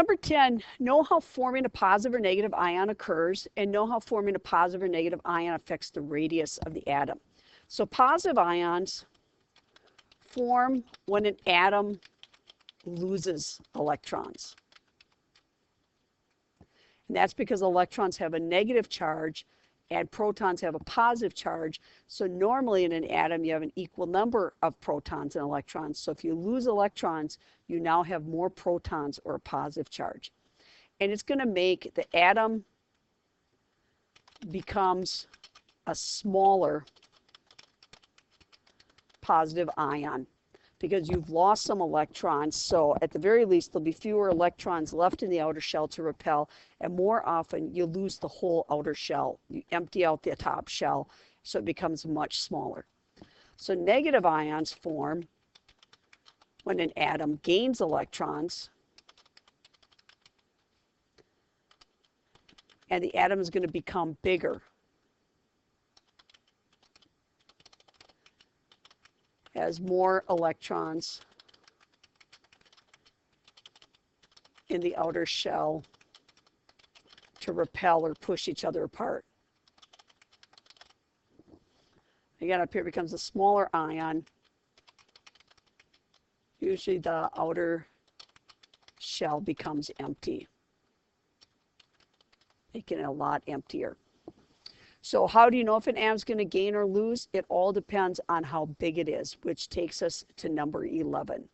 Number 10, know how forming a positive or negative ion occurs, and know how forming a positive or negative ion affects the radius of the atom. So positive ions form when an atom loses electrons. And that's because electrons have a negative charge and protons have a positive charge. So normally in an atom, you have an equal number of protons and electrons. So if you lose electrons, you now have more protons or a positive charge. And it's going to make the atom becomes a smaller positive ion because you've lost some electrons. So at the very least, there'll be fewer electrons left in the outer shell to repel, and more often you lose the whole outer shell. You empty out the top shell, so it becomes much smaller. So negative ions form when an atom gains electrons, and the atom is going to become bigger. Has more electrons in the outer shell to repel or push each other apart. Again, up here becomes a smaller ion. Usually the outer shell becomes empty, making it a lot emptier. So how do you know if an atom is going to gain or lose? It all depends on how big it is, which takes us to number 11.